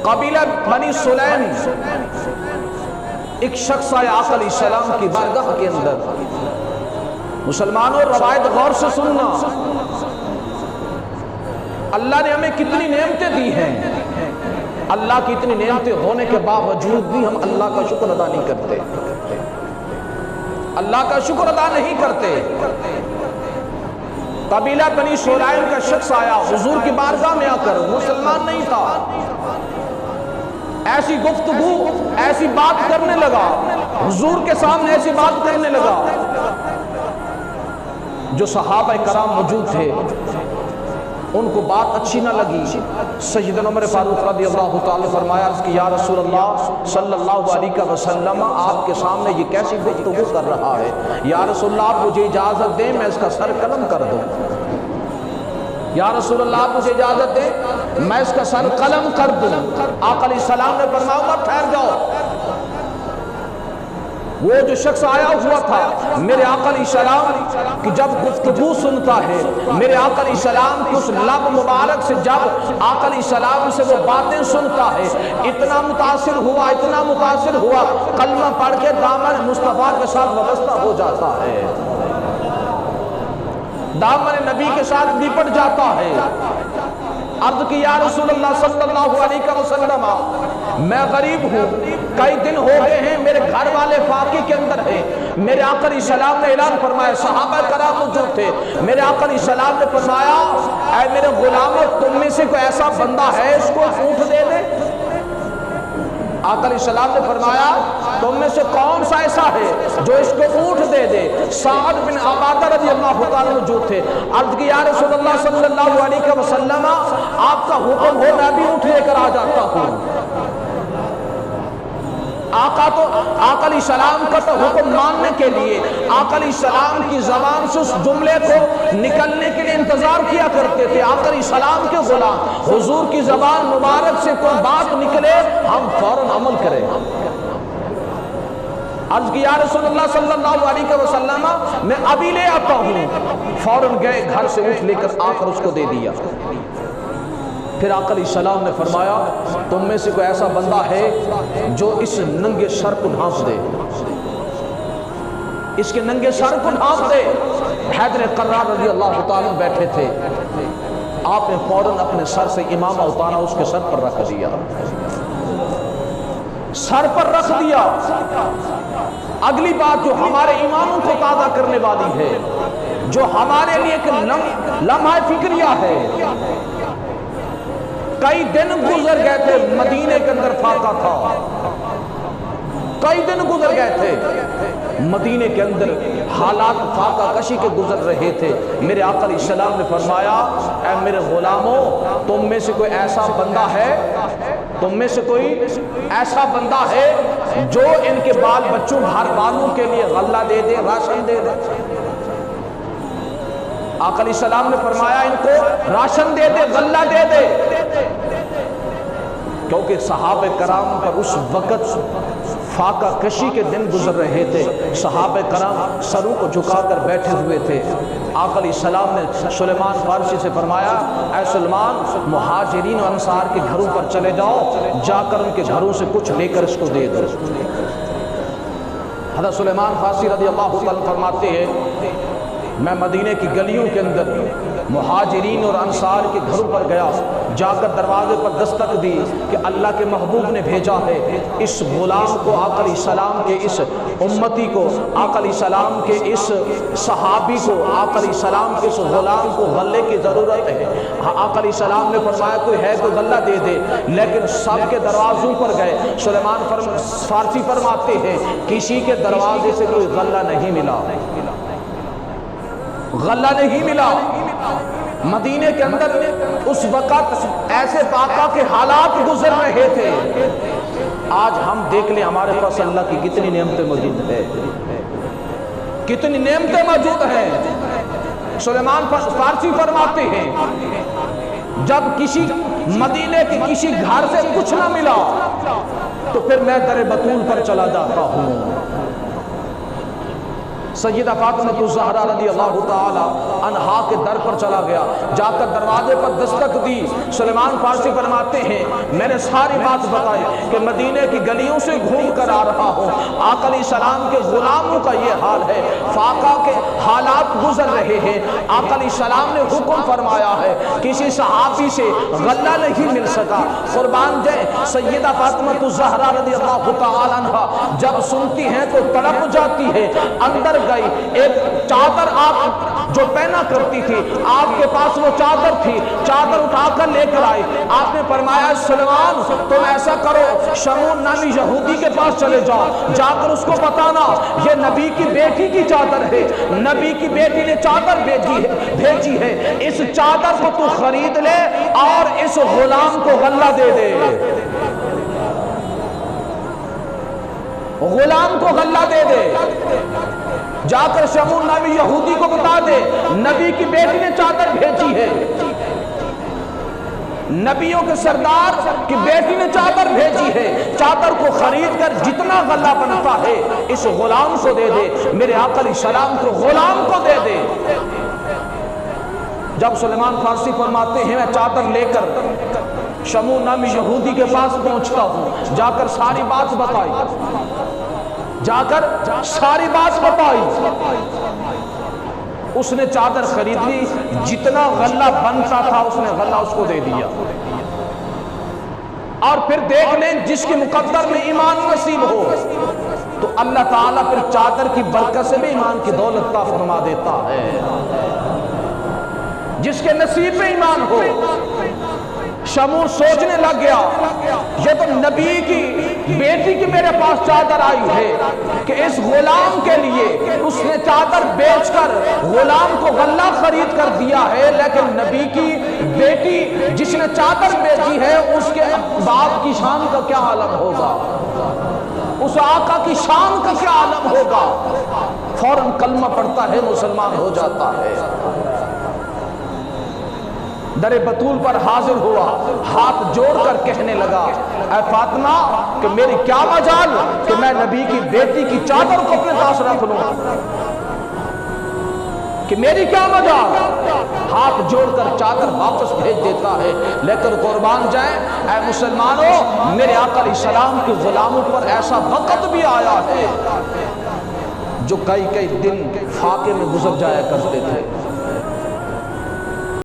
قبیلہ بنی سلیم ایک شخص آیا آقا علیہ السلام کی بارگاہ کے اندر. مسلمانوں روایت غور سے سننا. اللہ نے ہمیں کتنی نعمتیں دی ہیں. اللہ کی اتنی نعمتیں ہونے کے باوجود بھی ہم اللہ کا شکر ادا نہیں کرتے. اللہ کا شکر ادا نہیں کرتے. قبیلہ بنی سلیم کا شخص آیا حضور کی بارگاہ میں آ کر, مسلمان نہیں تھا, ایسی گفتگو ایسی بات کرنے لگا, حضور کے سامنے ایسی بات کرنے لگا. جو صحابہ کرام موجود تھے ان کو بات اچھی نہ لگی. سیدنا عمر فاروق رضی اللہ تعالی فرمایا کہ یا رسول اللہ صلی اللہ علیہ وسلم, آپ کے سامنے یہ کیسی گفتگو کر رہا ہے؟ یا رسول اللہ آپ مجھے اجازت دیں میں اس کا سر قلم کر دوں. یا رسول اللہ آپ مجھے اجازت دیں میں اس کا سر قلم کر دوں. آقا علیہ السلام نے فرمایا عمر ٹھہر جاؤ. وہ جو شخص آیا ہوا تھا میرے آقا علیہ السلام کی جب گفتگو سنتا ہے, میرے آقا علیہ السلام کی اس لب مبارک سے جب آقا علیہ السلام سے وہ باتیں سنتا ہے, اتنا متاثر ہوا کلمہ پڑھ کے دامن مصطفیٰ کے ساتھ وابستہ ہو جاتا ہے, دامن نبی کے ساتھ لپٹ جاتا ہے. عرض کی یا رسول اللہ صلی اللہ علیہ وسلم میں غریب ہوں, کئی دن ہو گئے ہیں, میرے گھر والے فاقے کے اندر ہیں. میرے آقا علیہ السلام نے اعلان فرمایا, صحابہ کرام موجود تھے, میرے آقا علیہ السلام نے فرمایا اے میرے غلاموں تم میں سے کوئی ایسا بندہ ہے اس کو اونٹ دے دے. آقا علیہ السلام نے فرمایا تم میں سے کون سا ایسا ہے جو اس کو اونٹ دے دے؟ سعد بن عبادہ رضی اللہ تعالیٰ موجود تھے. عرض کی یا رسول اللہ صلی اللہ علیہ وسلم آپ کا حکم ہو میں بھی اونٹ لے کر آ جاتا ہوں. آقا علیہ السلام کا تو حکم ماننے کے لیے آقا علیہ السلام کی زبان سے اس جملے کو نکلنے کے لیے انتظار کیا کرتے تھے. آقا علیہ السلام کے غلام حضور کی زبان مبارک سے کوئی بات نکلے ہم فوراً عمل کریں. عرض کی یا رسول اللہ صلی اللہ علیہ وسلم میں ابھی لے آتا ہوں. فوراً گئے گھر سے اونٹ لے کر آ کر اس کو دے دیا. پھر آقا علیہ السلام نے فرمایا تم میں سے کوئی ایسا بندہ ہے جو اس ننگے سر کو ڈھانپ دے, اس کے ننگے سر کو ڈھانپ دے. حیدر قرار رضی اللہ تعالیٰ بیٹھے تھے, آپ نے فوراً اپنے سر سے امامہ اتارا, اس کے سر پر رکھ دیا, سر پر رکھ دیا. اگلی بات جو ہمارے ایمانوں کو تازہ کرنے والی ہے, جو ہمارے لیے ایک لمحہ فکریہ ہے. کئی دن گزر گئے تھے, مدینے کے اندر فاقہ تھا, کئی دن گزر گئے تھے, مدینے کے اندر حالات فاقہ کشی کے گزر رہے تھے. میرے آقا علیہ السلام نے فرمایا اے میرے غلاموں تم میں سے کوئی ایسا بندہ ہے, تم میں سے کوئی ایسا بندہ ہے جو ان کے بال بچوں گھر والوں کے لیے غلہ دے دے, راشن دے دے. آقا علیہ السلام نے فرمایا ان کو راشن دے دے, غلہ دے دے. کیونکہ صحابہ کرام پر اس وقت فاقہ کشی کے دن گزر رہے تھے. صحابہ کرام سروں کو جھکا کر بیٹھے ہوئے تھے. آقا علیہ السلام نے سلیمان فارسی سے فرمایا اے سلمان مہاجرین و انصار کے گھروں پر چلے جاؤ, جا کر ان کے گھروں سے کچھ لے کر اس کو دے دو. حضرت سلیمان فارسی رضی اللہ عنہ فرماتے ہیں میں مدینے کی گلیوں کے اندر مہاجرین اور انصار کے گھروں پر گیا, جا کر دروازے پر دستک دی کہ اللہ کے محبوب نے بھیجا ہے, اس غلام کو آقا علیہ السلام کے اس امتی کو, آقا علیہ السلام کے اس صحابی کو, آقا علیہ السلام کے اس غلام کو غلے کی ضرورت ہے. آقا علیہ السلام نے فرمایا کوئی ہے تو غلہ دے دے, لیکن سب کے دروازوں پر گئے. سلیمان فارسی فرماتے ہیں کسی کے دروازے سے کوئی غلہ نہیں ملا, غلہ نہیں ملا. مدینے کے اندر اس وقت ایسے فاقہ کے حالات گزر رہے تھے. آج ہم دیکھ لیں ہمارے پاس اللہ کی کتنی نعمتیں موجود ہیں, کتنی نعمتیں موجود ہیں. سلیمان فارسی فرماتے ہیں جب کسی مدینے کے کسی گھر سے کچھ نہ ملا تو پھر میں در بطول پر چلا جاتا ہوں. سیدہ فاطمہ الزہرا رضی اللہ تعالی عنہا کے در پر چلا گیا، جا کر دروازے پر دستک دی۔ سلیمان فارسی فرماتے ہیں میں نے ساری بات بتائی کہ مدینے کی گلیوں سے گھوم کر آ رہا ہوں، آقا علیہ السلام کے غلاموں کا یہ حال ہے، فاقہ کے حالات گزر رہے ہیں۔ آقا علیہ السلام نے حکم فرمایا ہے، کسی صحابی سے غلہ نہیں مل سکا۔ قربان جائے سیدہ فاطمہ الزہرا رضی اللہ تعالی عنہ جب سنتی ہیں تو تڑپ جاتی ہے، اندر گئی، ایک چادر آپ جو پہنا کرتی تھی، آپ کے پاس وہ چادر تھی، چادر اٹھا کر لے کر آئی۔ آپ نے فرمایا سلیمان تم ایسا کرو، شمون نامی یہودی کے پاس چلے جاؤ، جا کر اس کو بتانا یہ نبی کی بیٹی کی چادر ہے، نبی کی بیٹی نے چادر بھیجی ہے، اس چادر کو تو خرید لے اور اس غلام کو غلہ دے دے، غلام کو غلہ دے دے۔ جا کر شمون نامی یہودی کو بتا دے نبی کی بیٹی نے چادر بھیجی ہے، نبیوں کے سردار کی بیٹی نے چادر بھیجی ہے، چادر کو خرید کر جتنا غلہ بنتا ہے اس غلام کو دے دے، میرے آقا علیہ السلام کو غلام کو دے دے۔ جب سلیمان فارسی فرماتے ہیں میں چادر لے کر شمون نامی یہودی کے پاس پہنچتا ہوں، جا کر ساری بات بتائی، جا کر ساری بات بتائی، اس نے چادر خرید لی، جتنا غلہ بنتا تھا اس نے غلہ اس کو دے دیا۔ اور پھر دیکھ لیں جس کی مقدر میں ایمان نصیب ہو تو اللہ تعالیٰ پھر چادر کی برکت سے بھی ایمان کی دولت عطا فرما دیتا ہے، جس کے نصیب میں ایمان ہو۔ شمون سوچنے لگ گیا یہ تو نبی کی بیٹی کی میرے پاس چادر آئی ہے کہ اس غلام کے لیے اس نے چادر بیچ کر غلام کو غلہ خرید کر دیا ہے، لیکن نبی کی بیٹی جس نے چادر بیچی ہے اس کے باپ کی شان کا کیا عالم ہوگا، اس آقا کی شان کا کیا عالم ہوگا۔ فوراً کلمہ پڑھتا ہے، مسلمان ہو جاتا ہے، در بطول پر حاضر ہوا، ہاتھ جوڑ کر کہنے لگا اے فاطمہ کہ میری کیا مجال کہ میں نبی کی بیٹی کی چادر کو اپنے پاس رکھ لوں، کہ میری کیا مجال۔ ہاتھ جوڑ کر چادر واپس بھیج دیتا ہے، لیکن قربان جائیں اے مسلمانوں میرے آقا علیہ السلام کے غلاموں پر ایسا وقت بھی آیا ہے جو کئی دن فاقے میں گزر جایا کرتے تھے۔